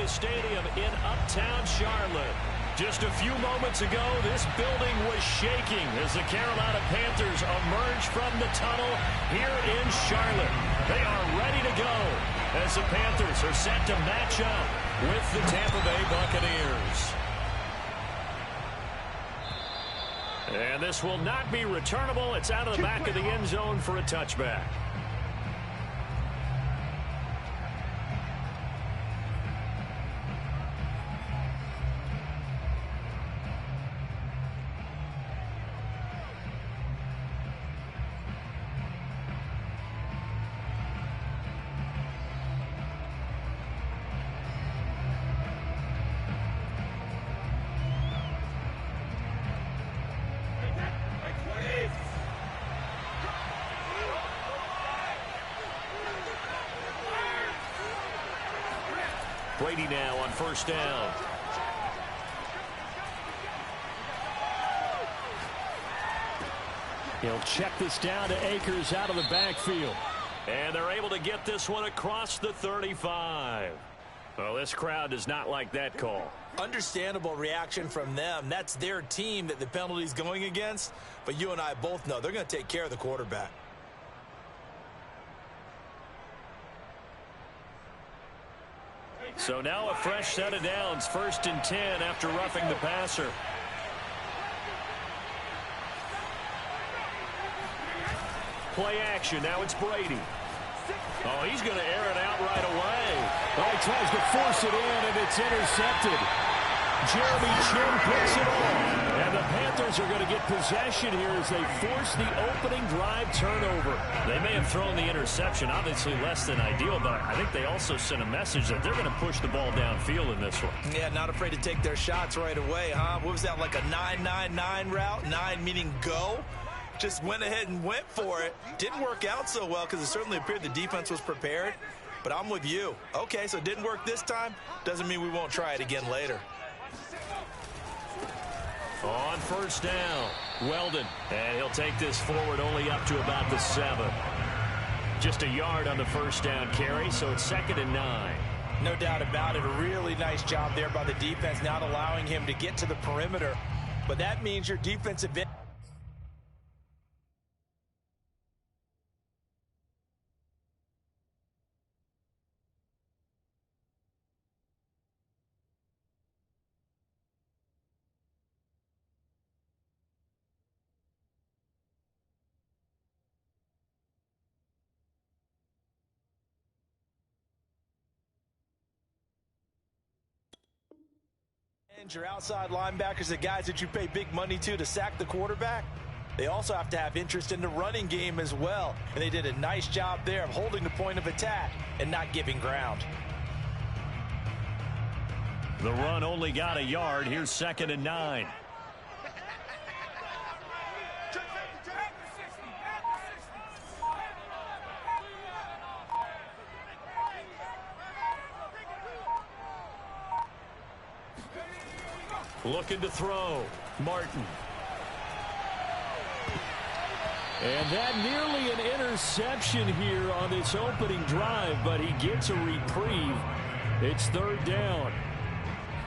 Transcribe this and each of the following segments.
Lucas Stadium in Uptown Charlotte. Just a few moments ago, this building was shaking as the Carolina Panthers emerge from the tunnel here in Charlotte. They are ready to go as the Panthers are set to match up with the Tampa Bay Buccaneers. And this will not be returnable. It's out of the back of the end zone for a touchback. Brady now on first down. He'll check this down to Akers out of the backfield. And they're able to get this one across the 35. Well, this crowd does not like that call. Understandable reaction from them. That's their team that the penalty's going against. But you and I both know they're going to take care of the quarterback. So now a fresh set of downs, 1st and 10 after roughing the passer. Play action, now it's Brady. Oh, he's going to air it out right away. Oh, he tries to force it in, and it's intercepted. Jeremy Chin picks it off. And the Panthers are going to get possession here as they force the opening drive turnover. They may have thrown the interception, obviously less than ideal, but I think they also sent a message that they're going to push the ball downfield in this one. Yeah, not afraid to take their shots right away, huh? What was that, like a 9-9-9 route? 9 meaning go? Just went ahead and went for it. Didn't work out so well because it certainly appeared the defense was prepared. But I'm with you. Okay, so it didn't work this time. Doesn't mean we won't try it again later. On first down, Weldon. And he'll take this forward only up to about the 7. Just a yard on the first down carry, so it's 2nd and 9. No doubt about it. A really nice job there by the defense, not allowing him to get to the perimeter. But that means your defensive end. Your outside linebackers, the guys that you pay big money to sack the quarterback, they also have to have interest in the running game as well. And they did a nice job there of holding the point of attack and not giving ground. The run only got a yard. Here's 2nd and 9. Looking to throw. Martin. And that nearly an interception here on this opening drive, but he gets a reprieve. It's 3rd down.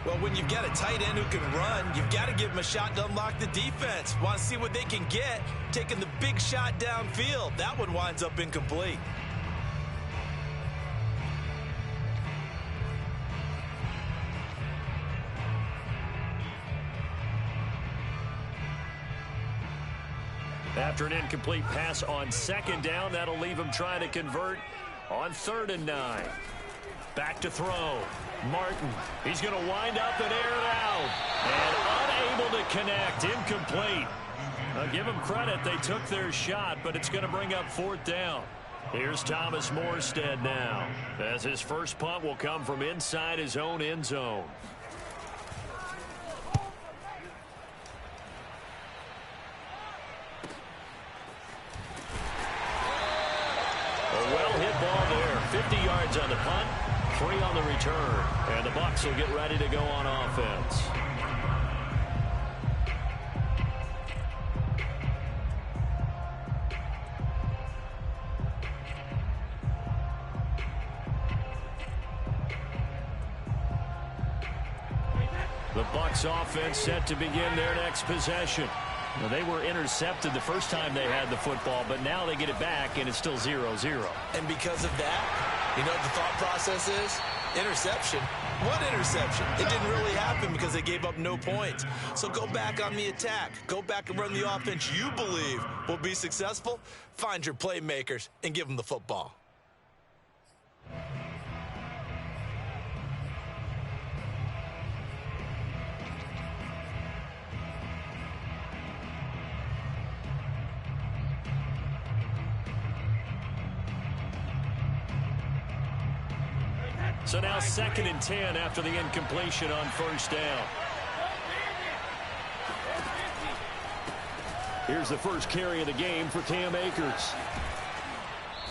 Well, when you've got a tight end who can run, you've got to give him a shot to unlock the defense. Want to see what they can get, taking the big shot downfield. That one winds up incomplete. After an incomplete pass on 2nd down, that'll leave him trying to convert on 3rd and 9. Back to throw. Martin. He's going to wind up and air it out. And unable to connect. Incomplete. I'll give them credit. They took their shot, but it's going to bring up 4th down. Here's Thomas Morstead now, as his first punt will come from inside his own end zone. A well-hit ball there. 50 yards on the punt, 3 on the return. And the Bucs will get ready to go on offense. The Bucs offense set to begin their next possession. Well, they were intercepted the first time they had the football, but now they get it back, and it's still 0-0. And because of that, you know what the thought process is? Interception. What interception? It didn't really happen because they gave up no points. So go back on the attack. Go back and run the offense you believe will be successful. Find your playmakers and give them the football. So now 2nd and 10 after the incompletion on first down. Here's the first carry of the game for Cam Akers.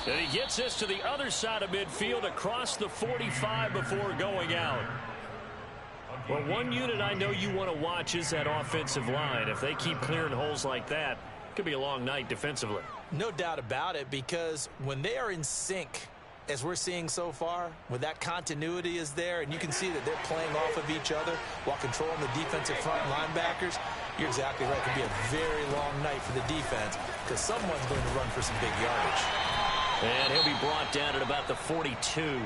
And he gets this to the other side of midfield across the 45 before going out. Well, one unit I know you want to watch is that offensive line. If they keep clearing holes like that, it could be a long night defensively. No doubt about it, because when they are in sync, as we're seeing so far, when that continuity is there and you can see that they're playing off of each other while controlling the defensive front linebackers, you're exactly right. It could be a very long night for the defense because someone's going to run for some big yardage. And he'll be brought down at about the 42.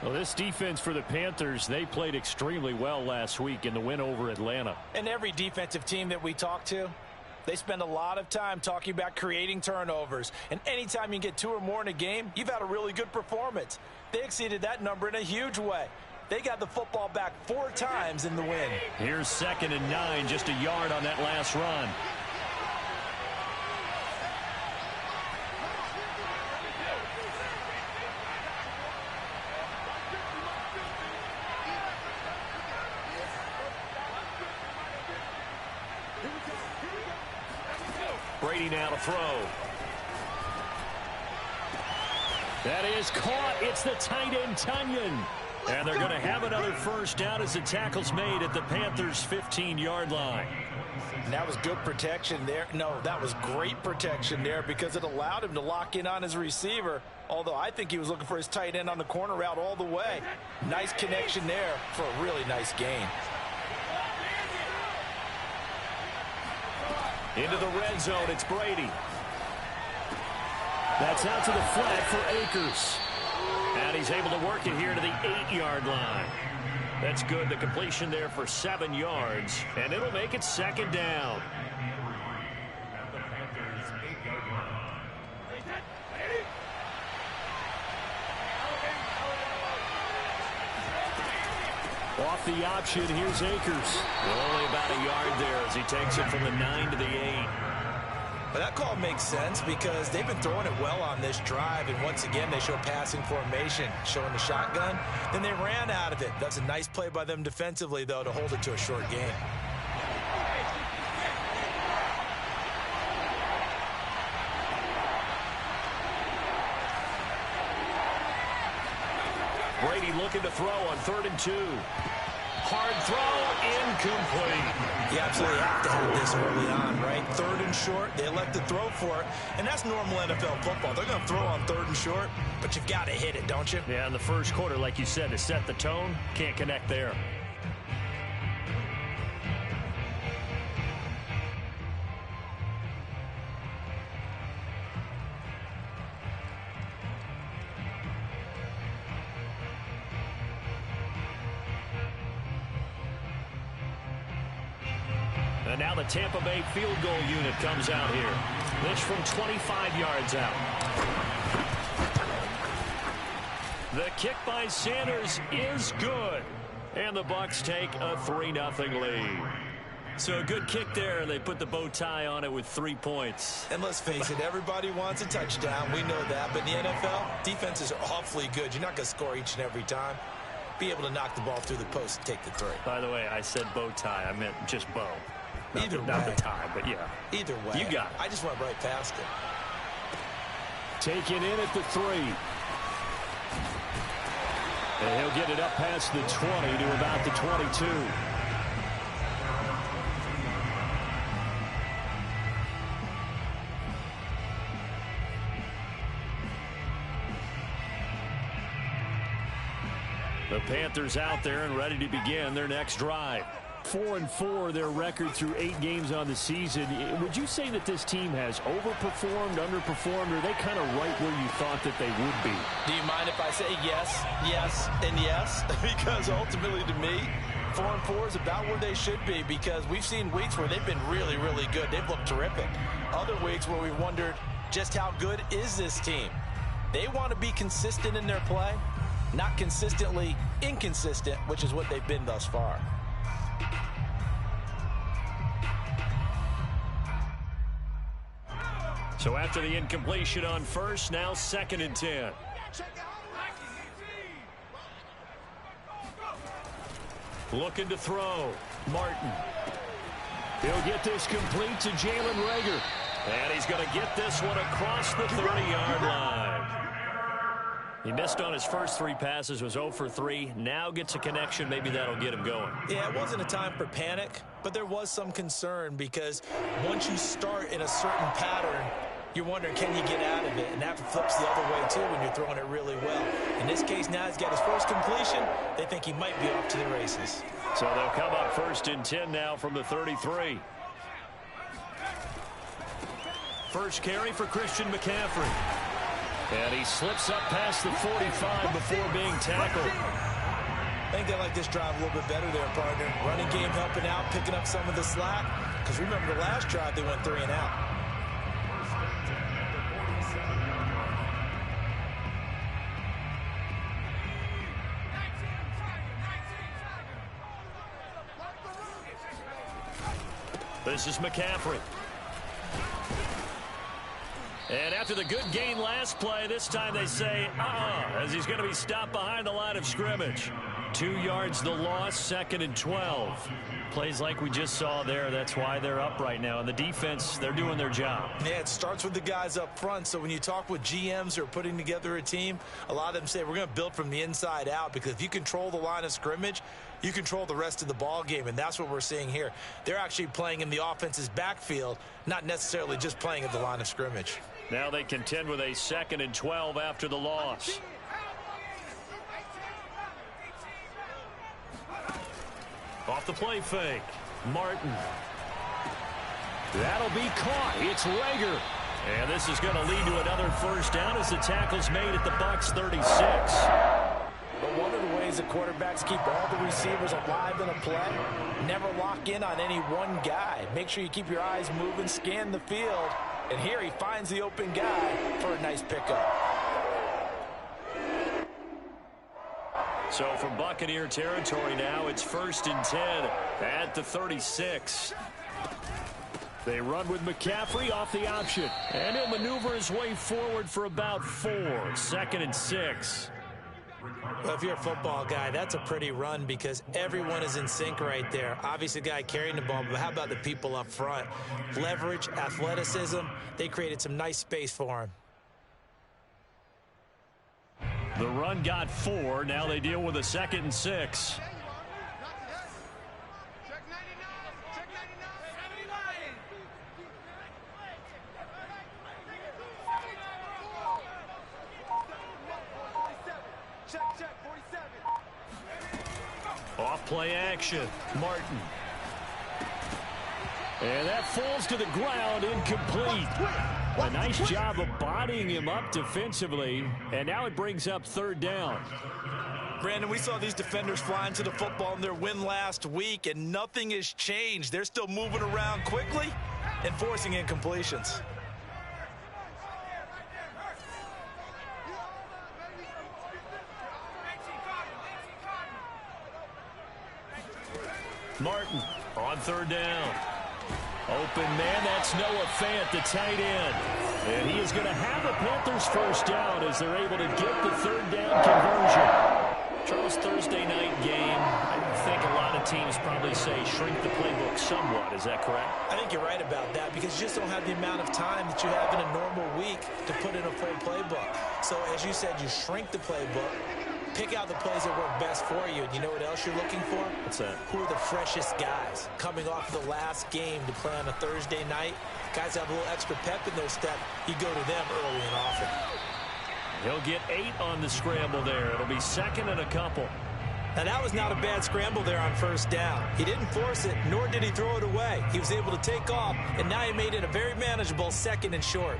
Well, this defense for the Panthers, they played extremely well last week in the win over Atlanta. And every defensive team that we talk to, they spend a lot of time talking about creating turnovers. And anytime you get 2 or more in a game, you've had a really good performance. They exceeded that number in a huge way. They got the football back 4 times in the win. Here's 2nd and 9, just a yard on that last run. Brady now to throw. That is caught. It's the tight end, Tunyon. And they're going to have another first down as the tackle's made at the Panthers' 15-yard line. And that was good protection there. No, that was great protection there because it allowed him to lock in on his receiver, although I think he was looking for his tight end on the corner route all the way. Nice connection there for a really nice gain. Into the red zone, it's Brady. That's out to the flat for Akers. And he's able to work it here to the 8-yard line. That's good. The completion there for 7 yards. And it'll make it 2nd down. Off the option, here's Akers. Only about a yard there as he takes it from the 9 to the 8. But that call makes sense because they've been throwing it well on this drive, and once again they show passing formation, showing the shotgun. Then they ran out of it. That's a nice play by them defensively, though, to hold it to a short gain. Brady looking to throw on 3rd and 2. Hard throw, incomplete. You absolutely have to have this early on, right? 3rd and short, they elect to throw for it, and that's normal NFL football. They're going to throw on 3rd and short, but you've got to hit it, don't you? Yeah, in the first quarter, like you said, to set the tone, can't connect there. And now the Tampa Bay field goal unit comes out here. This from 25 yards out. The kick by Sanders is good. And the Bucs take a 3-0 lead. So a good kick there, and they put the bow tie on it with 3 points. And let's face it, everybody wants a touchdown. We know that. But in the NFL, defenses are awfully good. You're not going to score each and every time. Be able to knock the ball through the post and take the 3. By the way, I said bow tie. I meant just bow. Not the tie, but yeah. Either way. You got it. I just went right past it. Taken in at the 3. And he'll get it up past the 20 to about the 22. The Panthers out there and ready to begin their next drive. 4-4, their record through 8 games on the season. Would you say that this team has overperformed, underperformed, or are they kind of right where you thought that they would be? Do you mind if I say yes, yes, and yes? Because ultimately to me, 4-4 is about where they should be, because we've seen weeks where they've been really, really good. They've looked terrific. Other weeks where we wondered just how good is this team. They want to be consistent in their play, not consistently inconsistent, which is what they've been thus far. So after the incompletion on first, now 2nd and 10. Looking to throw. Martin. He'll get this complete to Jalen Reagor. And he's going to get this one across the 30-yard line. He missed on his first 3 passes, was 0 for 3. Now gets a connection. Maybe that'll get him going. Yeah, it wasn't a time for panic, but there was some concern because once you start in a certain pattern, you're wondering, can you get out of it? And that flips the other way, too, when you're throwing it really well. In this case, now he's got his first completion. They think he might be off to the races. So they'll come up 1st and 10 now from the 33. First carry for Christian McCaffrey. And he slips up past the 45 before being tackled. I think they like this drive a little bit better there, partner. Running game helping out, picking up some of the slack. Because remember the last drive, they went 3 and out. This is McCaffrey. And after the good gain last play, this time they say, as he's going to be stopped behind the line of scrimmage. 2 yards the loss, 2nd and 12. Plays like we just saw there. That's why they're up right now. And the defense, they're doing their job. Yeah, it starts with the guys up front. So when you talk with GMs who are putting together a team, a lot of them say we're going to build from the inside out, because if you control the line of scrimmage, you control the rest of the ball game, and that's what we're seeing here. They're actually playing in the offense's backfield, not necessarily just playing at the line of scrimmage. Now they contend with a 2nd and 12 after the loss. Off the play fake. Martin. That'll be caught. It's Reagor. And this is going to lead to another first down as the tackle's made at the Bucs 36. But one of the ways the quarterbacks keep all the receivers alive in a play, never lock in on any one guy. Make sure you keep your eyes moving, scan the field. And here he finds the open guy for a nice pickup. So from Buccaneer territory now, it's 1st and 10 at the 36. They run with McCaffrey off the option. And he'll maneuver his way forward for about 4. 2nd and 6. Well, if you're a football guy, that's a pretty run because everyone is in sync right there. Obviously, the guy carrying the ball, but how about the people up front? Leverage, athleticism, they created some nice space for him. The run got 4. Now they deal with a 2nd and 6. Off play action. Martin. And that falls to the ground, incomplete. A nice job of bodying him up defensively, and now it brings up 3rd down. Brandon, we saw these defenders fly into the football in their win last week, and nothing has changed. They're still moving around quickly and forcing incompletions. Martin on 3rd down. Open man, that's Noah Fant, the tight end. And he is going to have the Panthers first down as they're able to get the 3rd down conversion. Charles, Thursday night game, I think a lot of teams probably say shrink the playbook somewhat. Is that correct? I think you're right about that because you just don't have the amount of time that you have in a normal week to put in a full playbook. So as you said, you shrink the playbook. Pick out the plays that work best for you. And you know what else you're looking for? What's that? Who are the freshest guys coming off the last game to play on a Thursday night? Guys have a little extra pep in their step. You go to them early and often. He'll get 8 on the scramble there. It'll be 2nd and a couple. Now, that was not a bad scramble there on first down. He didn't force it, nor did he throw it away. He was able to take off, and now he made it a very manageable 2nd and short.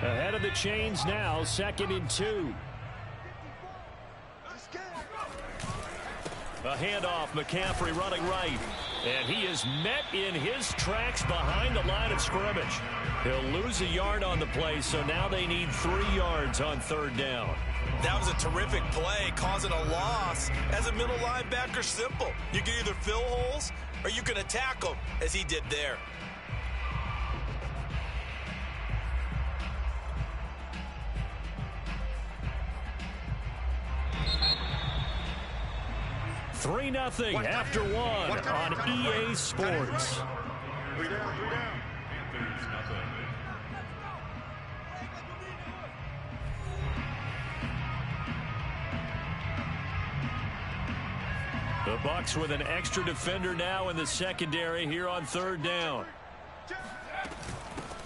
Ahead of the chains now, 2nd and 2. A handoff, McCaffrey running right. And he is met in his tracks behind the line of scrimmage. He'll lose a yard on the play, so now they need 3 yards on 3rd down. That was a terrific play, causing a loss. As a middle linebacker, simple. You can either fill holes or you can attack them, as he did there. Three 3-0 after 1 on EA Sports. 3 down. The Bucs with an extra defender now in the secondary here on 3rd down.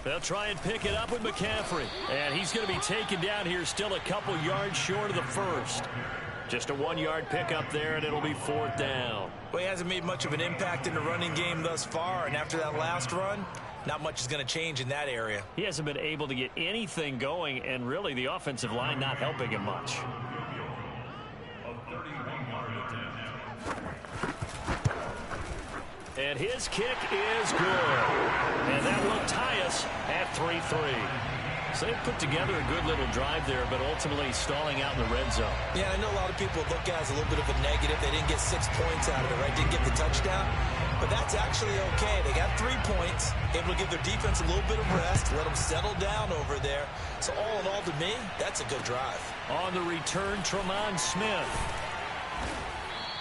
They'll try and pick it up with McCaffrey. And he's going to be taken down here, still a couple yards short of the first. Just a 1-yard pickup there, and it'll be 4th down. Well, he hasn't made much of an impact in the running game thus far, and after that last run, not much is going to change in that area. He hasn't been able to get anything going, and really the offensive line not helping him much. And his kick is good. And that will tie us at 3-3. So they've put together a good little drive there, but ultimately stalling out in the red zone. Yeah, I know a lot of people look at it as a little bit of a negative. They didn't get 6 points out of it, right? Didn't get the touchdown. But that's actually okay. They got 3 points, able to give their defense a little bit of rest, let them settle down over there. So all in all, to me, that's a good drive. On the return, Tremont Smith.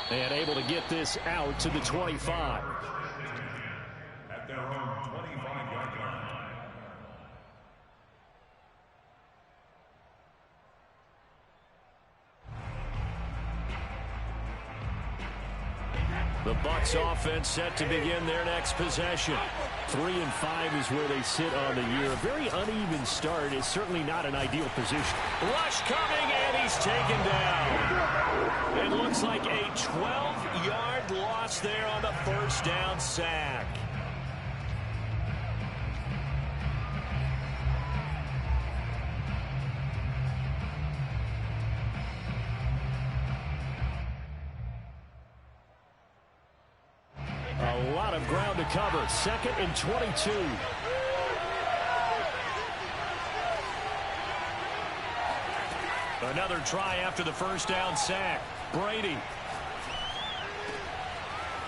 And able to get this out to the 25. At their own 25-yard line. The Bucs offense set to begin their next possession. 3-5 is where they sit on the year. A very uneven start is certainly not an ideal position. Rush coming, and he's taken down. It looks like a 12-yard loss there on the first down sack. A lot of ground to cover. 2nd and 22. Another try after the first down sack. Brady.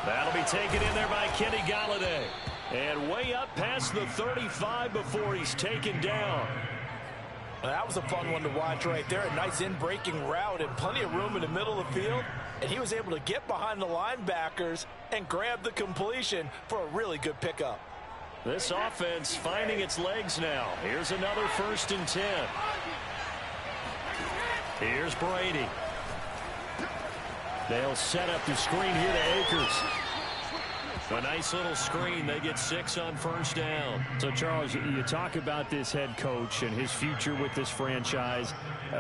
That'll be taken in there by Kenny Golladay. And way up past the 35 before he's taken down. Well, that was a fun one to watch right there. A nice in-breaking route and plenty of room in the middle of the field. And he was able to get behind the linebackers and grab the completion for a really good pickup. This offense finding its legs now. Here's another 1st and 10. Here's Brady. They'll set up the screen here to Akers. A nice little screen. They get 6 on first down. So, Charles, you talk about this head coach and his future with this franchise.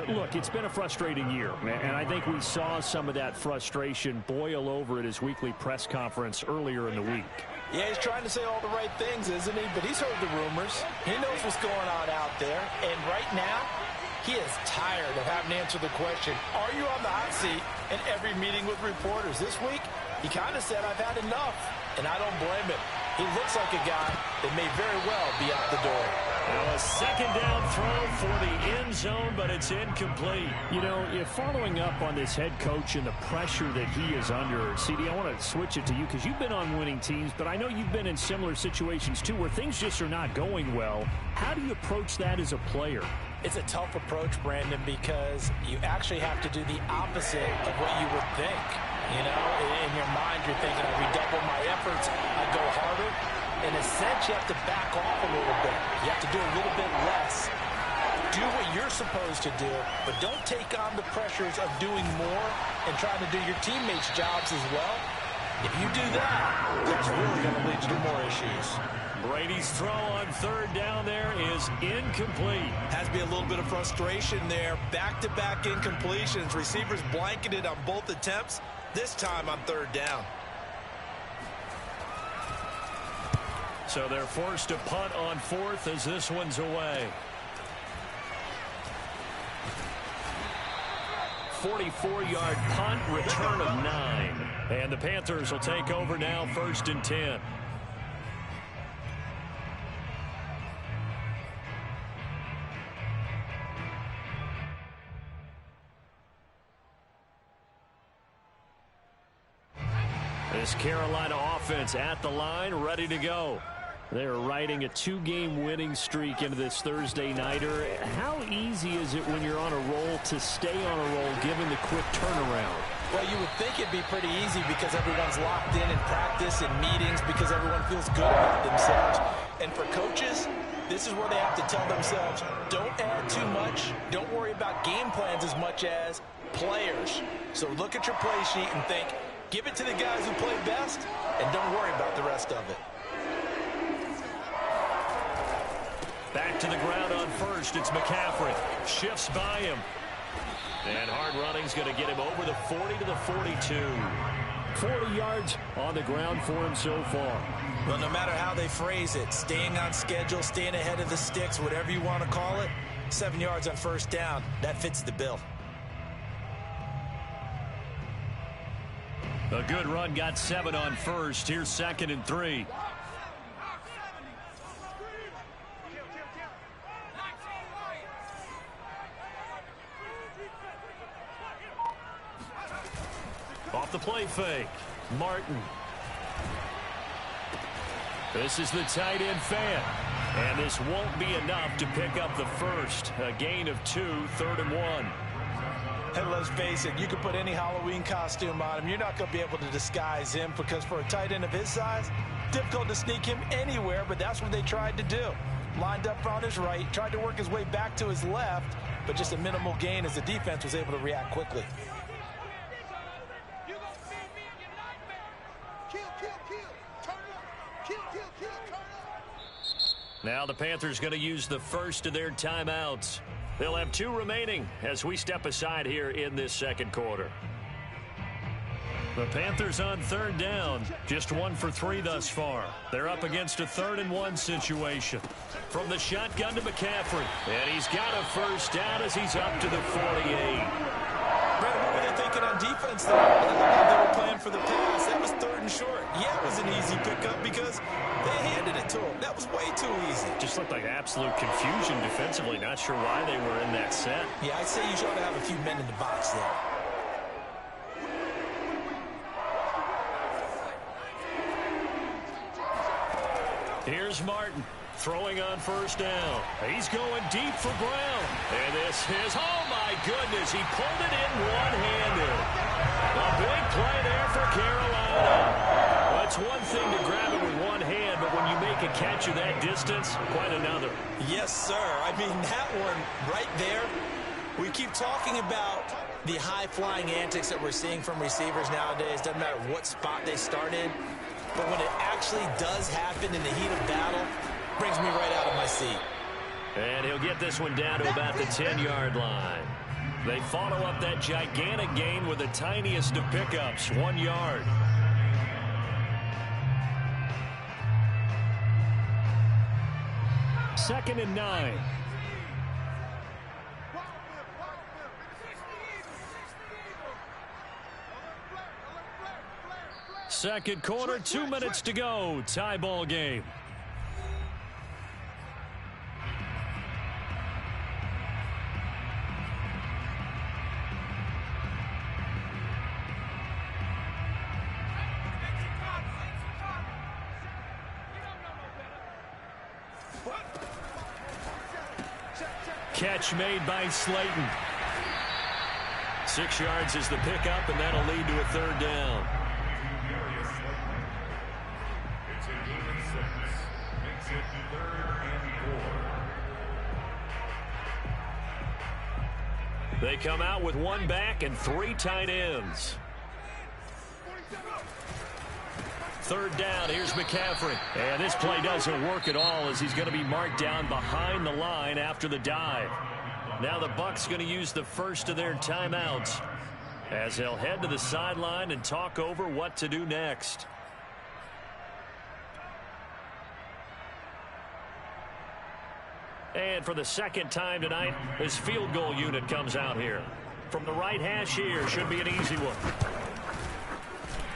Look, it's been a frustrating year, and I think we saw some of that frustration boil over at his weekly press conference earlier in the week. Yeah, he's trying to say all the right things, isn't he? But he's heard the rumors. He knows what's going on out there. And right now, he is tired of having to answer the question, are you on the hot seat in every meeting with reporters? This week, he kind of said, I've had enough. And I don't blame him. He looks like a guy that may very well be out the door. Now a 2nd down throw for the end zone, but it's incomplete. You know, if following up on this head coach and the pressure that he is under, CD, I want to switch it to you because you've been on winning teams, but I know you've been in similar situations too where things just are not going well. How do you approach that as a player? It's a tough approach, Brandon, because you actually have to do the opposite of what you would think. You know, in your mind, you're thinking, I redouble my efforts, I go harder. In a sense, you have to back off a little bit. You have to do a little bit less. Do what you're supposed to do, but don't take on the pressures of doing more and trying to do your teammates' jobs as well. If you do that, that's really going to lead to more issues. Brady's throw on third down there is incomplete. Has to be a little bit of frustration there. Back-to-back incompletions. Receivers blanketed on both attempts, this time on third down. So they're forced to punt on fourth as this one's away. 44-yard punt, return of 9. And the Panthers will take over now, 1st and 10. This Carolina offense at the line, ready to go. They're riding a 2-game winning streak into this Thursday nighter. How easy is it when you're on a roll to stay on a roll given the quick turnaround? Well, you would think it'd be pretty easy because everyone's locked in practice and meetings because everyone feels good about themselves. And for coaches, this is where they have to tell themselves, don't add too much. Don't worry about game plans as much as players. So look at your play sheet and think, give it to the guys who play best and don't worry about the rest of it. Back to the ground on first. It's McCaffrey. Shifts by him. And hard running's going to get him over the 40 to the 42. 40 yards on the ground for him so far. Well, no matter how they phrase it, staying on schedule, staying ahead of the sticks, whatever you want to call it, 7 yards on first down, that fits the bill. A good run got 7 on first. Here's 2nd and 3. Off the play fake. Martin. This is the tight end fan. And this won't be enough to pick up the first. A gain of 2, 3rd and 1. And let's face it, you can put any Halloween costume on him. You're not going to be able to disguise him because for a tight end of his size, difficult to sneak him anywhere, but that's what they tried to do. Lined up on his right, tried to work his way back to his left, but just a minimal gain as the defense was able to react quickly. Now the Panthers going to use the first of their timeouts. They'll have 2 remaining as we step aside here in this second quarter. The Panthers on third down, just 1 for 3 thus far. They're up against a 3rd and 1 situation. From the shotgun to McCaffrey, and he's got a first down as he's up to the 48. Brad, what were they thinking on defense there? They were playing for the pass. That was 3rd and short. Yeah, it was an easy pickup because they handed it to him. That was way too easy. Just looked like absolute confusion defensively. Not sure why they were in that set. Yeah, I'd say you should have a few men in the box there. Here's Martin throwing on first down. He's going deep for Brown. And this is, oh my goodness, he pulled it in one-handed. A big play there for Carolina. Well, it's one thing to grab it with one hand, but when you make a catch of that distance, quite another. Yes, sir. I mean, that one right there, we keep talking about the high-flying antics that we're seeing from receivers nowadays. Doesn't matter what spot they start in. But when it actually does happen in the heat of battle, brings me right out of my seat. And he'll get this one down to about the 10-yard line. They follow up that gigantic gain with the tiniest of pickups, 1 yard. Second and 9. Second quarter, 2 minutes to go. Tie ball game. Catch made by Slayton. 6 yards is the pickup, and that'll lead to a 3rd down. They come out with 1 back and 3 tight ends. third down. Here's McCaffrey. And this play doesn't work at all as he's going to be marked down behind the line after the dive. Now the Bucs going to use the first of their timeouts as they'll head to the sideline and talk over what to do next. And for the second time tonight, his field goal unit comes out here. From the right hash here, should be an easy one.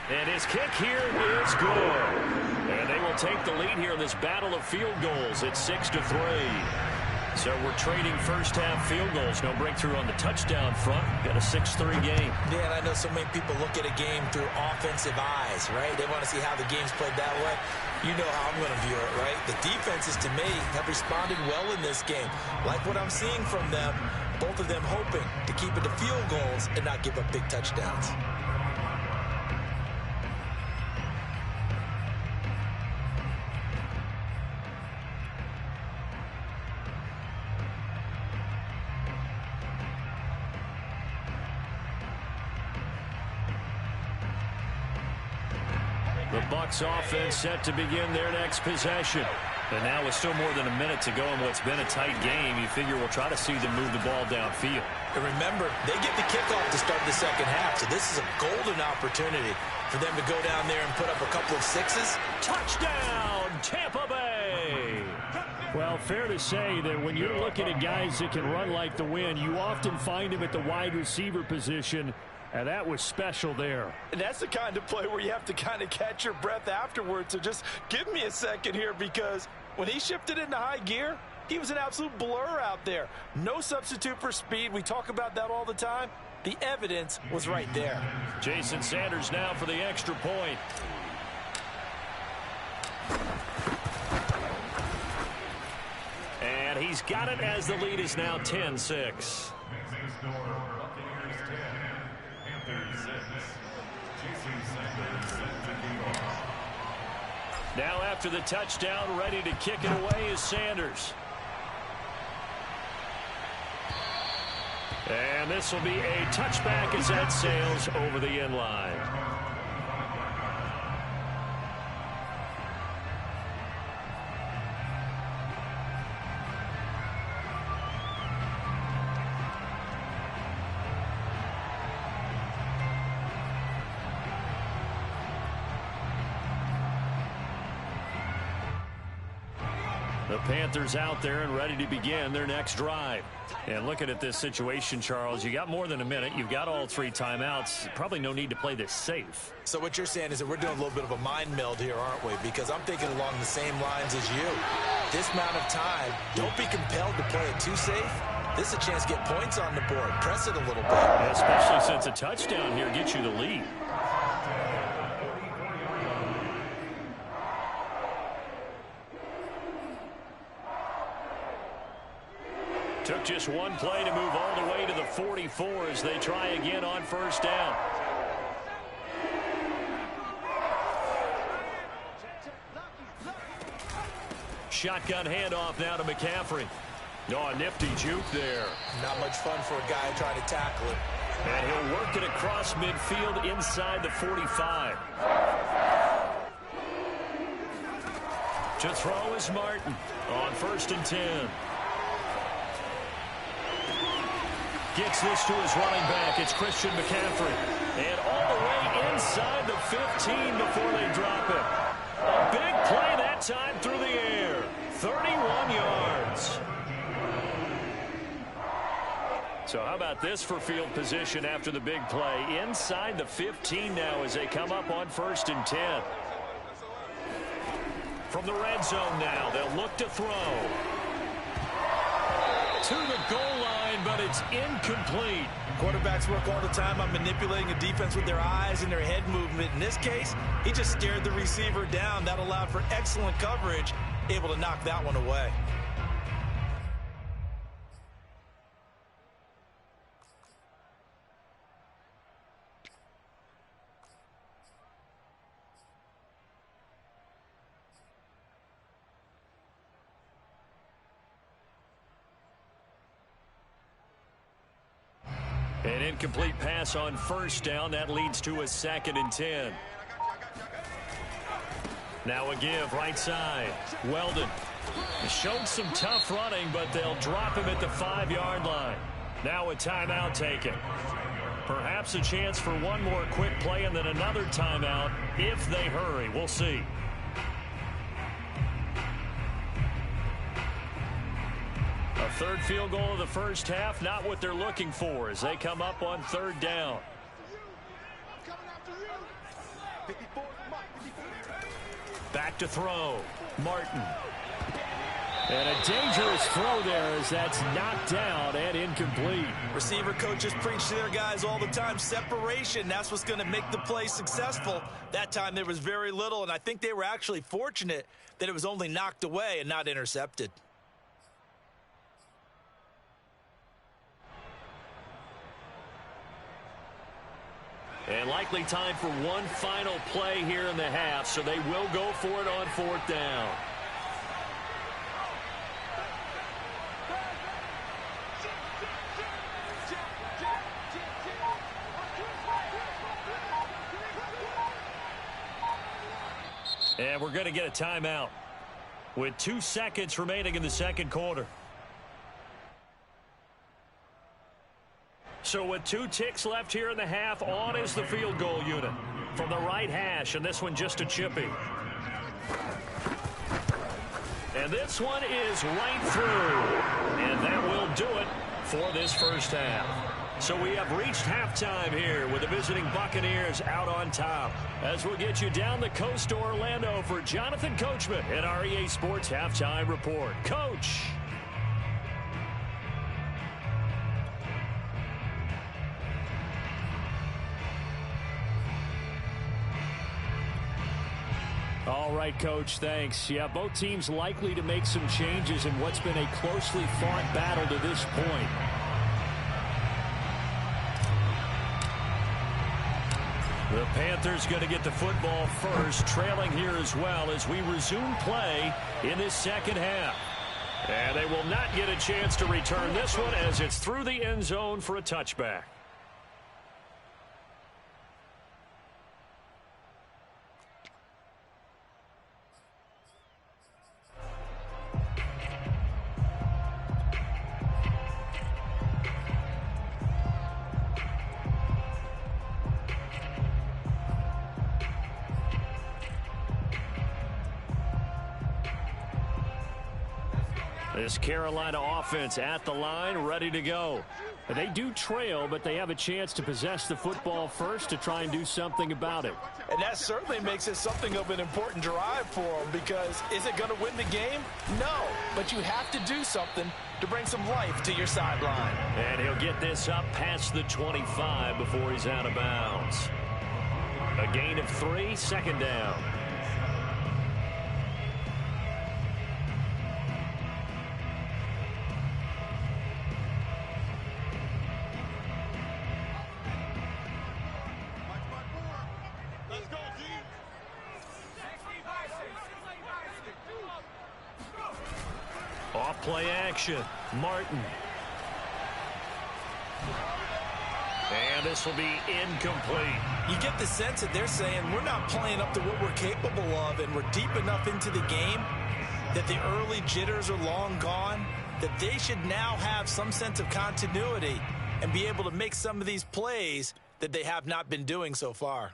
And his kick here is good. And they will take the lead here in this battle of field goals at 6-3. So we're trading first-half field goals. No breakthrough on the touchdown front. Got a 6-3 game. Yeah, and I know so many people look at a game through offensive eyes, right? They want to see how the game's played that way. You know how I'm going to view it, right? The defenses, to me, have responded well in this game. Like what I'm seeing from them, both of them hoping to keep it to field goals and not give up big touchdowns. The Bucs offense set to begin their next possession. And now with still more than a minute to go in what's been a tight game, you figure we'll try to see them move the ball downfield. And remember, they get the kickoff to start the second half, so this is a golden opportunity for them to go down there and put up a couple of sixes. Touchdown, Tampa Bay! Well, fair to say that when you're looking at guys that can run like the wind, you often find them at the wide receiver position. And that was special there. And that's the kind of play where you have to kind of catch your breath afterwards. So just give me a second here, because when he shifted into high gear, he was an absolute blur out there. No substitute for speed. We talk about that all the time. The evidence was right there. Jason Sanders now for the extra point. And he's got it as the lead is now 10-6. Now after the touchdown, ready to kick it away is Sanders. And this will be a touchback as that sails over the end line. The Panthers out there and ready to begin their next drive. And looking at this situation, Charles, you got more than a minute. You've got all three timeouts. Probably no need to play this safe. So what you're saying is that we're doing a little bit of a mind meld here, aren't we? Because I'm thinking along the same lines as you. This amount of time, don't be compelled to play it too safe. This is a chance to get points on the board. Press it a little bit. Yeah, especially since a touchdown here gets you the lead. Took just one play to move all the way to the 44 as they try again on first down. Shotgun handoff now to McCaffrey. Oh, a nifty juke there. Not much fun for a guy trying to tackle it. And he'll work it across midfield inside the 45. To throw is Martin on 1st and 10. Gets this to his running back. It's Christian McCaffrey. And all the way inside the 15 before they drop it. A big play that time through the air. 31 yards. So how about this for field position after the big play? Inside the 15 now as they come up on 1st and 10. From the red zone now, they'll look to throw. To the goal line, but it's incomplete. Quarterbacks work all the time on manipulating a defense with their eyes and their head movement. In this case, he just stared the receiver down. That allowed for excellent coverage, able to knock that one away. An incomplete pass on 1st down. That leads to a 2nd and 10. Now a give right side. Weldon showed some tough running, but they'll drop him at the 5-yard line. Now a timeout taken. Perhaps a chance for one more quick play and then another timeout if they hurry. We'll see. A third field goal of the first half, not what they're looking for as they come up on 3rd down. Back to throw. Martin. And a dangerous throw there as that's knocked down and incomplete. Receiver coaches preach to their guys all the time. Separation, that's what's going to make the play successful. That time there was very little, and I think they were actually fortunate that it was only knocked away and not intercepted. And likely time for one final play here in the half, so they will go for it on 4th down. And we're going to get a timeout with 2 seconds remaining in the second quarter. So with 2 ticks left here in the half, on is the field goal unit from the right hash, and this one just a chippy. And this one is right through, and that will do it for this first half. So we have reached halftime here with the visiting Buccaneers out on top. As we'll get you down the coast to Orlando for Jonathan Coachman at our EA Sports Halftime Report. Coach. All right, Coach, thanks. Yeah, both teams likely to make some changes in what's been a closely fought battle to this point. The Panthers going to get the football first, trailing here as well as we resume play in this second half. And they will not get a chance to return this one as it's through the end zone for a touchback. This Carolina offense at the line, ready to go. They do trail, but they have a chance to possess the football first to try and do something about it. And that certainly makes it something of an important drive for them, because is it going to win the game? No, but you have to do something to bring some life to your sideline. And he'll get this up past the 25 before he's out of bounds. A gain of 3, 2nd down. Off play action. Martin. And this will be incomplete. You get the sense that they're saying we're not playing up to what we're capable of, and we're deep enough into the game that the early jitters are long gone, that they should now have some sense of continuity and be able to make some of these plays that they have not been doing so far.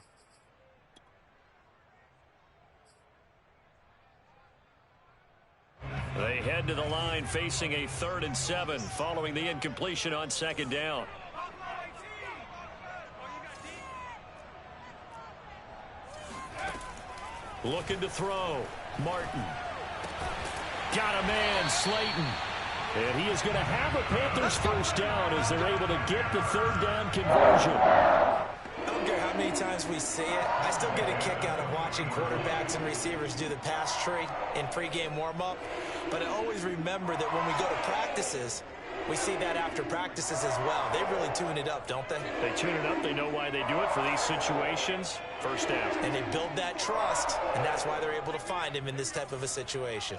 They head to the line facing a 3rd and 7 following the incompletion on 2nd down. Looking to throw. Martin. Got a man, Slayton. And he is going to have a Panthers first down as they're able to get the 3rd down conversion. I don't care how many times we see it. I still get a kick out of watching quarterbacks and receivers do the pass tree in pregame warm-up. But I always remember that when we go to practices, we see that after practices as well. They really tune it up, don't they? They tune it up. They know why they do it for these situations. First down. And they build that trust, and that's why they're able to find him in this type of a situation.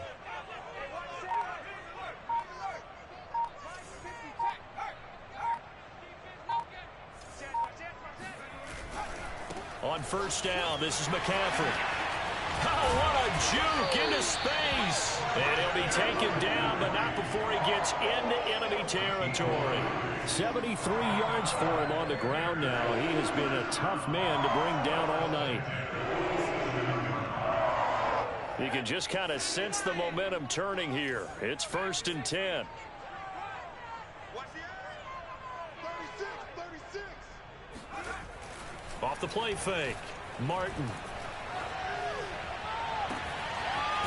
On first down, this is McCaffrey. Oh, what a juke into space. And he'll be taken down, but not before he gets into enemy territory. 73 yards for him on the ground now. He has been a tough man to bring down all night. You can just kind of sense the momentum turning here. It's 1st and 10. Off the play fake. Martin.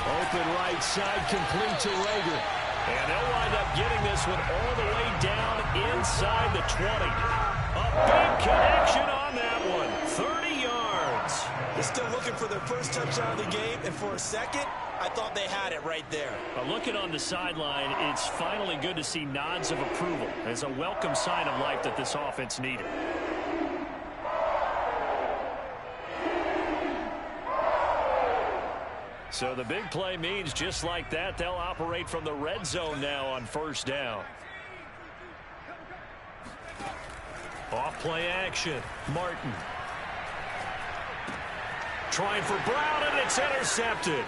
Open right side, complete to Rager. And they'll wind up getting this one all the way down inside the 20. A big connection on that one. 30 yards. They're still looking for their first touchdown of the game, and for a second, I thought they had it right there. Looking on the sideline, it's finally good to see nods of approval. It's a welcome sign of life that this offense needed. So the big play means just like that, they'll operate from the red zone now on 1st down. Off play action. Martin. Trying for Brown, and it's intercepted.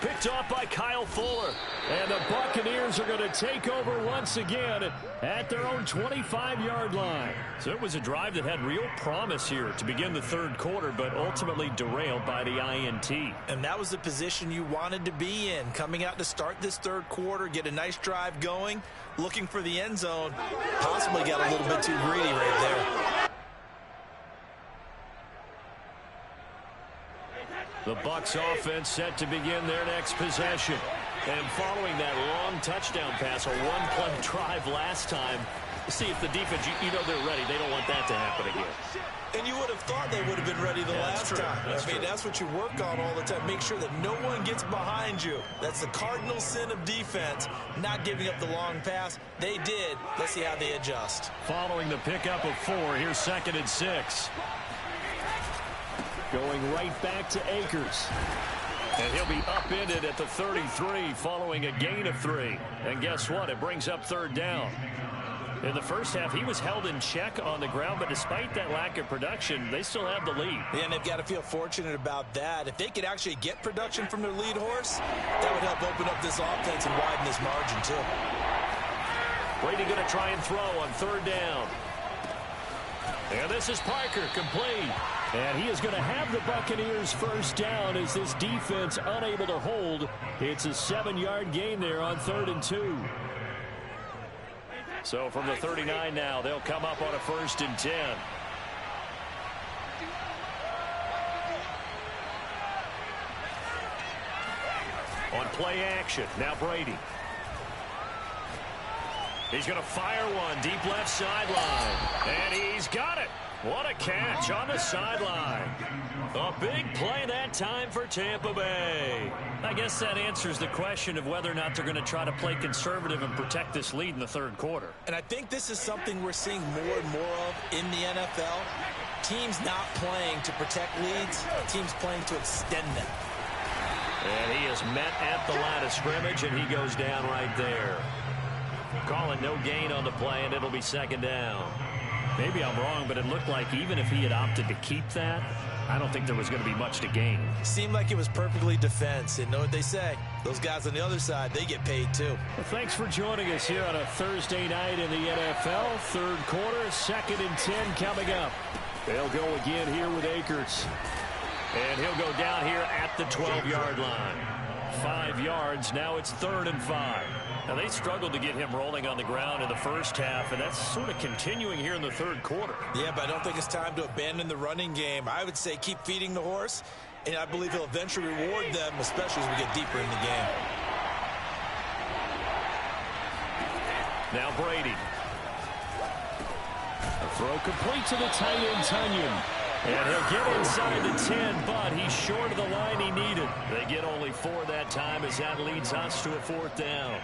Picked off by Kyle Fuller. And the Buccaneers are going to take over once again at their own 25-yard line. So it was a drive that had real promise here to begin the 3rd quarter, but ultimately derailed by the INT. And that was the position you wanted to be in. Coming out to start this 3rd quarter, get a nice drive going, looking for the end zone. Possibly got a little bit too greedy right there. The Bucs offense set to begin their next possession. And following that long touchdown pass, a one-play drive last time, see if the defense, you know they're ready. They don't want that to happen again. And you would have thought they would have been ready the last time. That's what you work on all the time. Make sure that no one gets behind you. That's the cardinal sin of defense, not giving up the long pass. They did. Let's see how they adjust. Following the pickup of 4, here's 2nd and 6. Going right back to Akers. And he'll be upended at the 33 following a gain of 3. And guess what? It brings up 3rd down. In the first half, he was held in check on the ground, but despite that lack of production, they still have the lead. Yeah, and they've got to feel fortunate about that. If they could actually get production from their lead horse, that would help open up this offense and widen this margin, too. Brady going to try and throw on 3rd down. And this is Parker, complete. And he is going to have the Buccaneers 1st down as this defense unable to hold. It's a 7-yard gain there on 3rd and 2. So from the 39 now, they'll come up on a 1st and 10. On play action, now Brady. He's going to fire one deep left sideline. And he's got it. What a catch on the sideline. A big play that time for Tampa Bay. I guess that answers the question of whether or not they're going to try to play conservative and protect this lead in the 3rd quarter. And I think this is something we're seeing more and more of in the NFL. Teams not playing to protect leads, teams playing to extend them. And he is met at the line of scrimmage, and he goes down right there. Calling no gain on the play, and it'll be 2nd down. Maybe I'm wrong, but it looked like even if he had opted to keep that, I don't think there was going to be much to gain. Seemed like it was perfectly defense. And know what they say? Those guys on the other side, they get paid too. Well, thanks for joining us here on a Thursday night in the NFL. 3rd quarter, 2nd and 10 coming up. They'll go again here with Akers. And he'll go down here at the 12-yard line. 5 yards. Now it's 3rd and 5. Now, they struggled to get him rolling on the ground in the first half, and that's sort of continuing here in the 3rd quarter. Yeah, but I don't think it's time to abandon the running game. I would say keep feeding the horse, and I believe he'll eventually reward them, especially as we get deeper in the game. Now Brady. A throw complete to the tight end, Tunyon. And he'll get inside the 10, but he's short of the line he needed. They get only 4 that time as that leads us to a 4th down.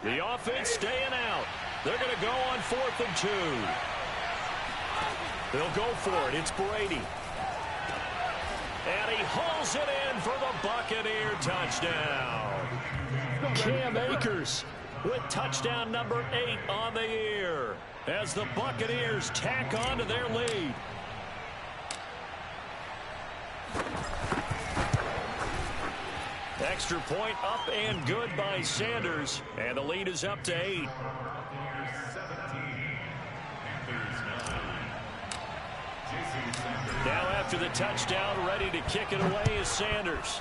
The offense staying out. They're going to go on 4th and 2. They'll go for it. It's Brady. And he hauls it in for the Buccaneer touchdown. Cam Akers with touchdown number 8 on the year as the Buccaneers tack on to their lead. Extra point up and good by Sanders, and the lead is up to 8. Now after the touchdown, ready to kick it away is Sanders.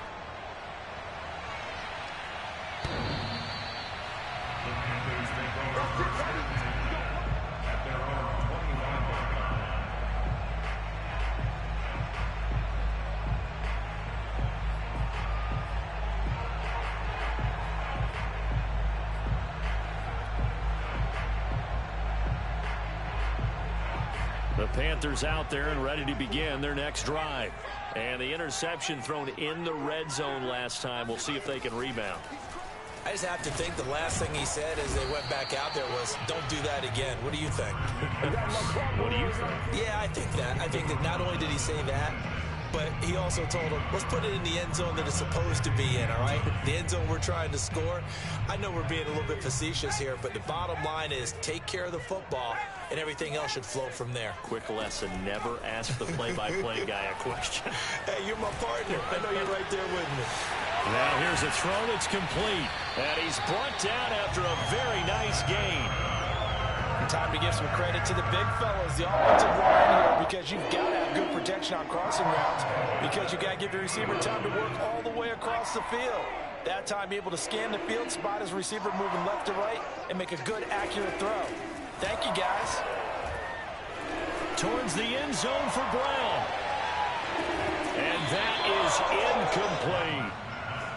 The Panthers out there and ready to begin their next drive. And the interception thrown in the red zone last time. We'll see if they can rebound. I just have to think the last thing he said as they went back out there was, don't do that again. What do you think? What do you think? Yeah, I think that. I think that not only did he say that, but he also told him, let's put it in the end zone that it's supposed to be in, all right? The end zone we're trying to score. I know we're being a little bit facetious here, but the bottom line is take care of the football, and everything else should flow from there. Quick lesson, never ask the play-by-play guy a question. Hey, you're my partner. I know you're right there with me. Now here's a throw that's complete. And he's brought down after a very nice gain. Time to give some credit to the big fellas, the offensive line here, because you've got to have good protection on crossing routes, because you've got to give your receiver time to work all the way across the field. That time, be able to scan the field, spot his receiver moving left to right, and make a good, accurate throw. Thank you, guys. Towards the end zone for Brown. And that is incomplete.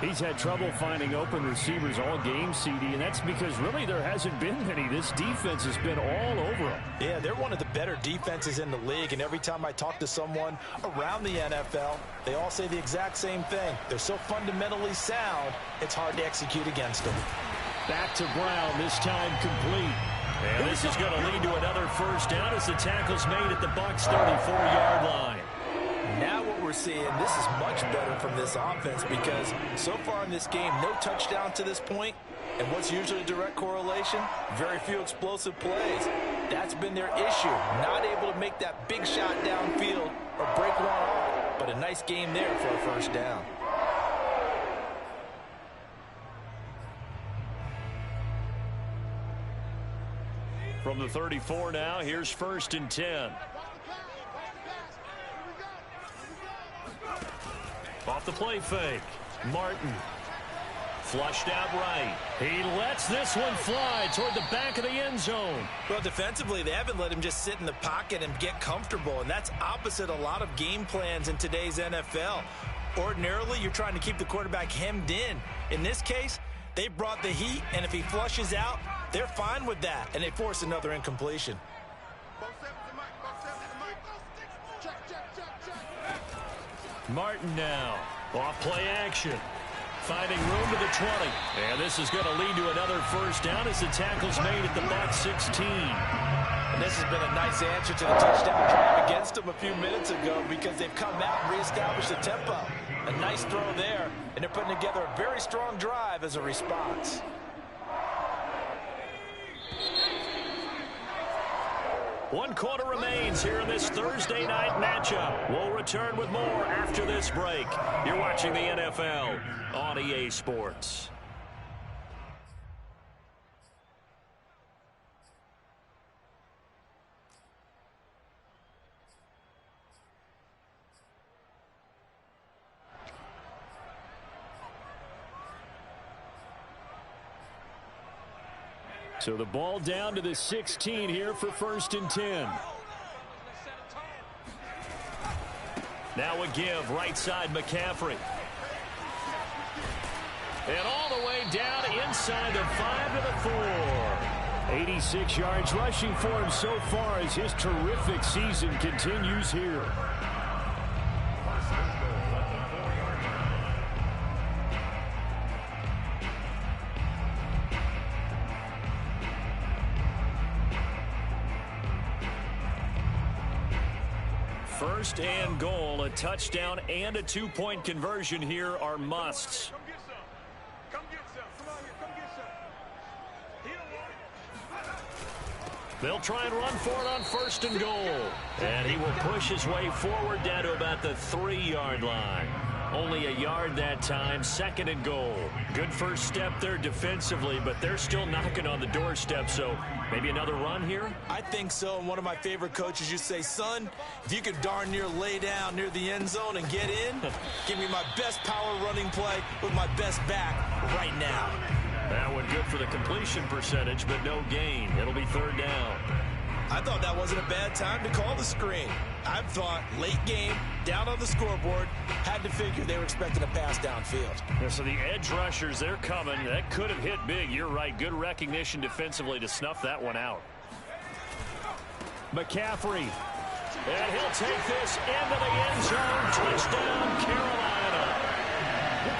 He's had trouble finding open receivers all game, CD, and that's because really there hasn't been many. This defense has been all over him. Yeah, they're one of the better defenses in the league, and every time I talk to someone around the NFL, they all say the exact same thing. They're so fundamentally sound, it's hard to execute against them. Back to Brown, this time complete. And this is going to lead to another first down as the tackle's made at the Bucs' 34-yard line. Now what we're seeing, this is much better from this offense because so far in this game, no touchdown to this point. And what's usually a direct correlation? Very few explosive plays. That's been their issue. Not able to make that big shot downfield or break one off. But a nice game there for a first down. From the 34 now, here's 1st and 10. Off the play fake. Martin. Flushed out right. He lets this one fly toward the back of the end zone. Well, defensively, they haven't let him just sit in the pocket and get comfortable, and that's opposite a lot of game plans in today's NFL. Ordinarily, you're trying to keep the quarterback hemmed in. In this case, they brought the heat, and if he flushes out, they're fine with that, and they force another incompletion. Martin now. Off play action. Finding room to the 20. And this is going to lead to another first down as the tackle's made at the Bucs 16. And this has been a nice answer to the touchdown drive against them a few minutes ago because they've come out and reestablished the tempo. A nice throw there, and they're putting together a very strong drive as a response. One quarter remains here in this Thursday night matchup. We'll return with more after this break. You're watching the NFL on EA Sports. So the ball down to the 16 here for 1st and 10. Now a give right side McCaffrey. And all the way down inside the 5 to the 4. 86 yards rushing for him so far as his terrific season continues here. First and goal, a touchdown and a two-point conversion here are musts. They'll try and run for it on first and goal. And he will push his way forward down to about the 3-yard line. Only a yard that time, second and goal. Good first step there defensively, but they're still knocking on the doorstep, so maybe another run here? I think so, and one of my favorite coaches used to say, son, if you could darn near lay down near the end zone and get in, give me my best power running play with my best back right now. That one good for the completion percentage, but no gain. It'll be third down. I thought that wasn't a bad time to call the screen. I thought late game, down on the scoreboard, had to figure they were expecting a pass downfield. Yeah, so the edge rushers, they're coming. That could have hit big. You're right. Good recognition defensively to snuff that one out. McCaffrey. And he'll take this into the end zone. Touchdown, Carolina.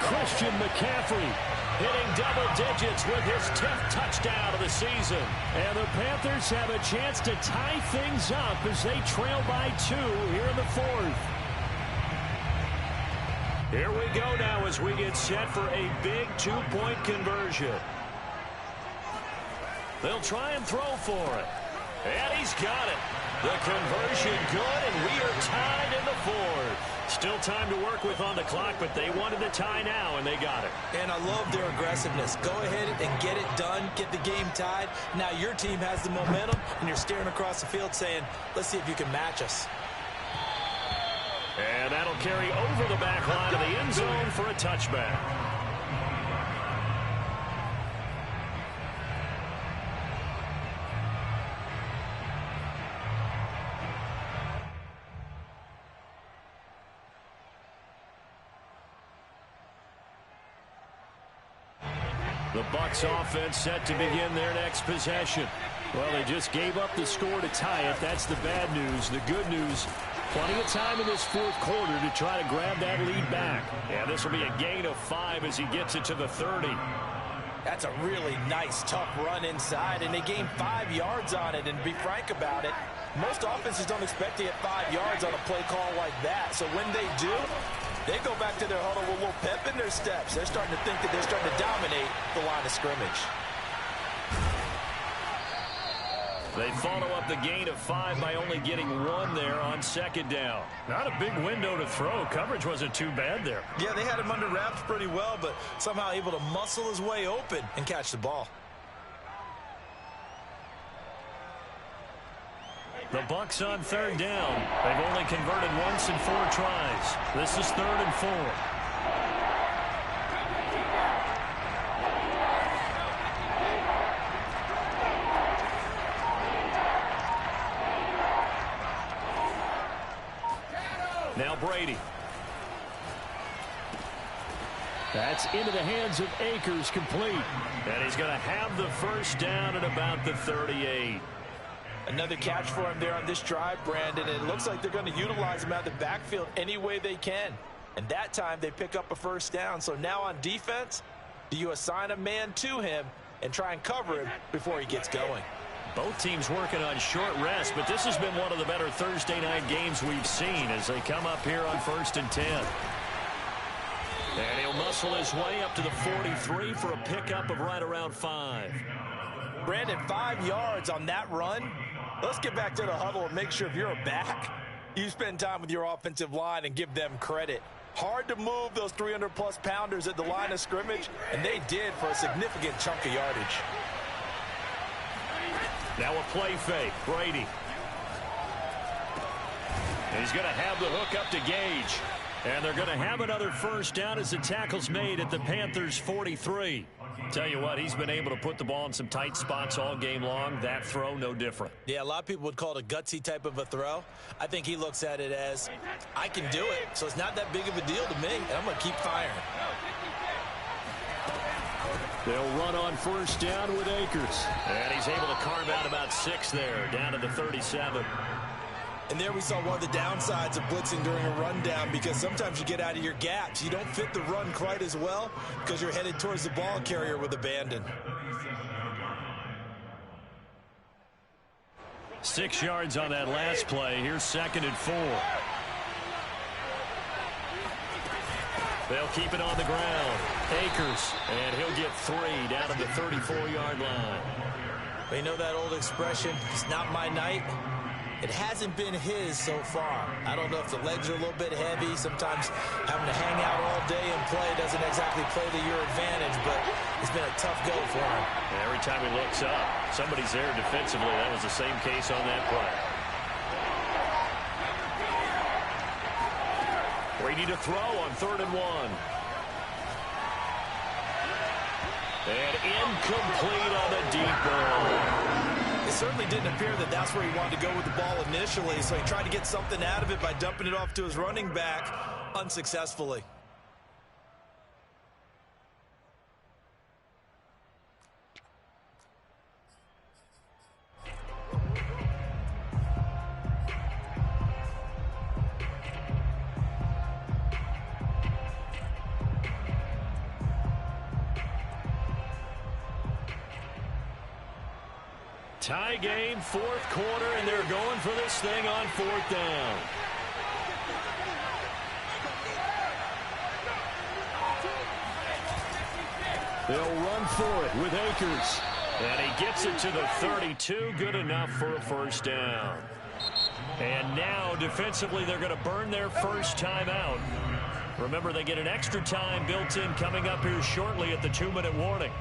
Christian McCaffrey hitting double digits with his 10th touchdown of the season. And the Panthers have a chance to tie things up as they trail by 2 here in the 4th. Here we go now as we get set for a big two-point conversion. They'll try and throw for it. And he's got it. The conversion good, and we are tied in the 4th. Still time to work with on the clock, but they wanted a tie now, and they got it. And I love their aggressiveness. Go ahead and get it done, get the game tied. Now your team has the momentum, and you're staring across the field saying, let's see if you can match us. And that'll carry over the back line of the end zone for a touchback. The Bucs offense set to begin their next possession. Well, they just gave up the score to tie it. That's the bad news. The good news, plenty of time in this 4th quarter to try to grab that lead back. Yeah, this will be a gain of 5 as he gets it to the 30. That's a really nice, tough run inside, and they gained 5 yards on it. And to be frank about it, most offenses don't expect to get 5 yards on a play call like that. So when they do, they go back to their huddle with a little pep in their steps. They're starting to think that they're starting to dominate the line of scrimmage. They follow up the gain of 5 by only getting 1 there on second down. Not a big window to throw. Coverage wasn't too bad there. Yeah, they had him under wraps pretty well, but somehow able to muscle his way open and catch the ball. The Bucs on third down. They've only converted once in 4 tries. This is 3rd and 4. Now Brady. That's into the hands of Akers, complete. And he's going to have the first down at about the 38. Another catch for him there on this drive, Brandon. And it looks like they're going to utilize him out of the backfield any way they can. And that time they pick up a first down. So now on defense, do you assign a man to him and try and cover him before he gets going? Both teams working on short rest, but this has been one of the better Thursday night games we've seen as they come up here on 1st and 10. And he'll muscle his way up to the 43 for a pickup of right around 5. Brandon, 5 yards on that run. Let's get back to the huddle and make sure if you're a back, you spend time with your offensive line and give them credit. Hard to move those 300-plus pounders at the line of scrimmage, and they did for a significant chunk of yardage. Now a play fake. Brady. And he's going to have the hook up to Gage. And they're going to have another first down as the tackle's made at the Panthers' 43. Tell you what, he's been able to put the ball in some tight spots all game long. That throw, no different. Yeah, a lot of people would call it a gutsy type of a throw. I think he looks at it as, I can do it, so it's not that big of a deal to me, and I'm going to keep firing. They'll run on first down with Akers. And he's able to carve out about 6 there, down to the 37. And there we saw one of the downsides of blitzing during a rundown, because sometimes you get out of your gaps. You don't fit the run quite as well because you're headed towards the ball carrier with abandon. 6 yards on that last play. Here's 2nd and 4. They'll keep it on the ground. Akers, and he'll get 3 down at the 34-yard line. But you know that old expression, it's not my night? It hasn't been his so far. I don't know if the legs are a little bit heavy. Sometimes having to hang out all day and play doesn't exactly play to your advantage, but it's been a tough go for him. And every time he looks up, somebody's there defensively. That was the same case on that play. Brady to throw on 3rd and 1. And incomplete on the deep ball. It certainly didn't appear that that's where he wanted to go with the ball initially, so he tried to get something out of it by dumping it off to his running back unsuccessfully. Tie game, 4th quarter, and they're going for this thing on 4th down. They'll run for it with Akers. And he gets it to the 32, good enough for a 1st down. And now, defensively, they're going to burn their first timeout. Remember, they get an extra time built in coming up here shortly at the 2-minute warning.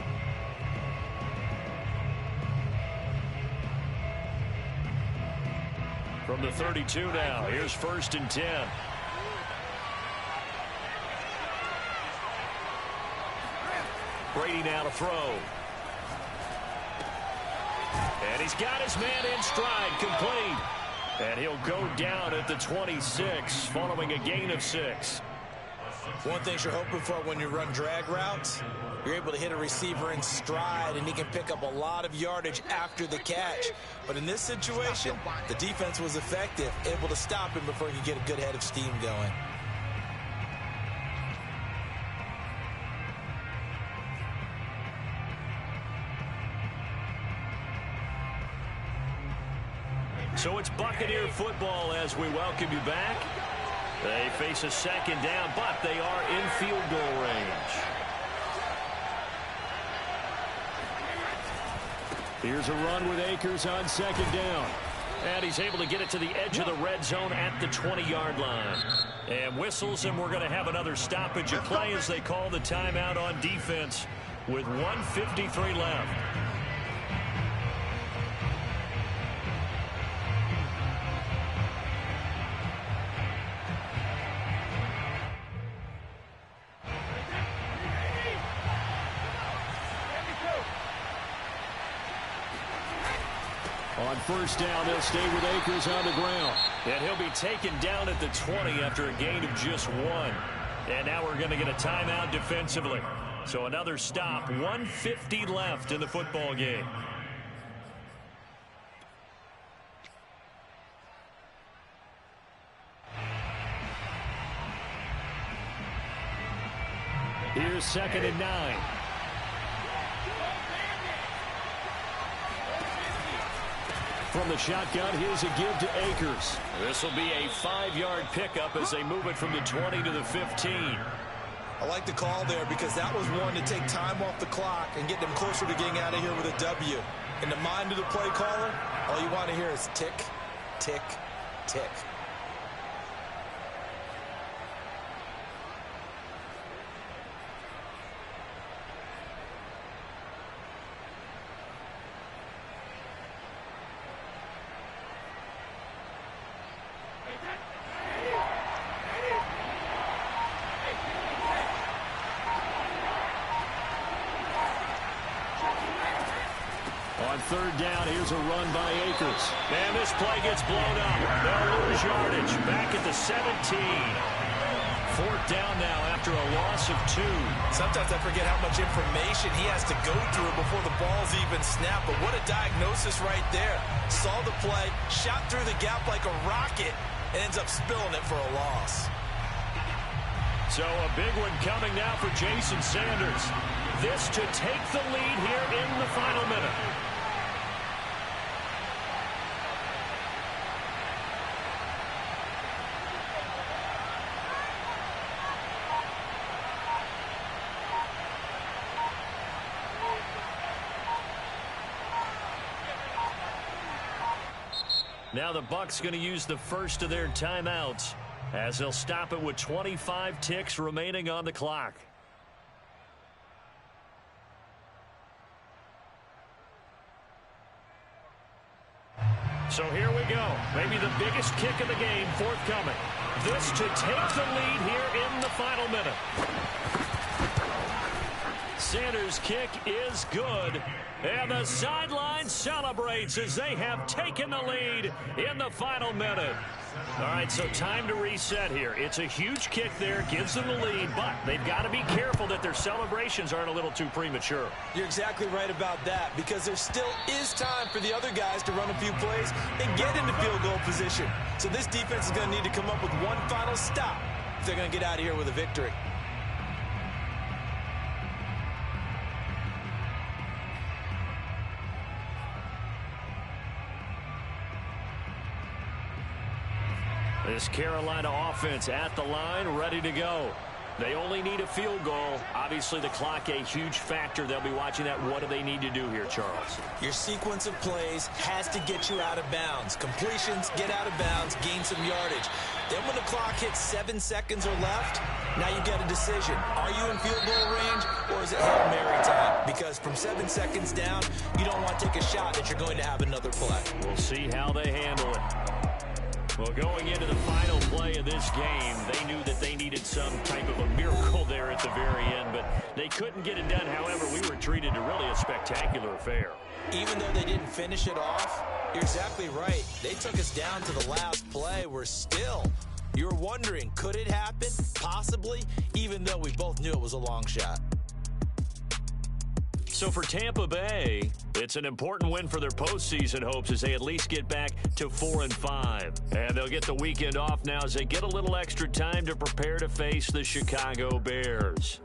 From the 32 now, here's 1st and 10. Brady now to throw. And he's got his man in stride, complete. And he'll go down at the 26, following a gain of 6. One thing you're hoping for when you run drag routes, you're able to hit a receiver in stride, and he can pick up a lot of yardage after the catch. But in this situation, the defense was effective, able to stop him before he could get a good head of steam going. So it's Buccaneer football as we welcome you back. They face a 2nd down, but they are in field goal range. Here's a run with Akers on 2nd down. And he's able to get it to the edge of the red zone at the 20-yard line. And whistles, and we're going to have another stoppage of play as they call the timeout on defense with 1:53 left. On 1st down, they'll stay with Akers on the ground. And he'll be taken down at the 20 after a gain of just 1. And now we're going to get a timeout defensively. So another stop, 1:50 left in the football game. Here's 2nd and 9. From the shotgun, here's a give to Akers. This will be a 5-yard pickup as they move it from the 20 to the 15. I like the call there because that was one to take time off the clock and get them closer to getting out of here with a W. In the mind of the play caller, all you want to hear is tick, tick, tick. On 3rd down, here's a run by Akers. And this play gets blown up. They'll lose yardage. Back at the 17. 4th down now after a loss of 2. Sometimes I forget how much information he has to go through before the ball's even snapped. But what a diagnosis right there. Saw the play, shot through the gap like a rocket, and ends up spilling it for a loss. So a big one coming now for Jason Sanders. This to take the lead here in the final minute. Now the Bucs going to use the first of their timeouts as they'll stop it with 25 ticks remaining on the clock. So here we go. Maybe the biggest kick of the game forthcoming. This to take the lead here in the final minute. Sanders' kick is good. And the sideline celebrates as they have taken the lead in the final minute. All right, so time to reset here. It's a huge kick there, gives them the lead, but they've got to be careful that their celebrations aren't a little too premature. You're exactly right about that, because there still is time for the other guys to run a few plays and get into field goal position. So this defense is going to need to come up with one final stop if they're going to get out of here with a victory. This Carolina offense at the line, ready to go. They only need a field goal. Obviously, the clock a huge factor. They'll be watching that. What do they need to do here, Charles? Your sequence of plays has to get you out of bounds. Completions, get out of bounds, gain some yardage. Then when the clock hits 7 seconds or left, now you get a decision. Are you in field goal range, or is it Hail Mary time? Because from 7 seconds down, you don't want to take a shot that you're going to have another play. We'll see how they handle it. Well, going into the final play of this game, they knew that they needed some type of a miracle there at the very end, but they couldn't get it done. However, we were treated to really a spectacular affair. Even though they didn't finish it off, you're exactly right. They took us down to the last play. We're still, you're wondering, could it happen? Possibly, even though we both knew it was a long shot. So for Tampa Bay, it's an important win for their postseason hopes as they at least get back to 4-5. And they'll get the weekend off now as they get a little extra time to prepare to face the Chicago Bears.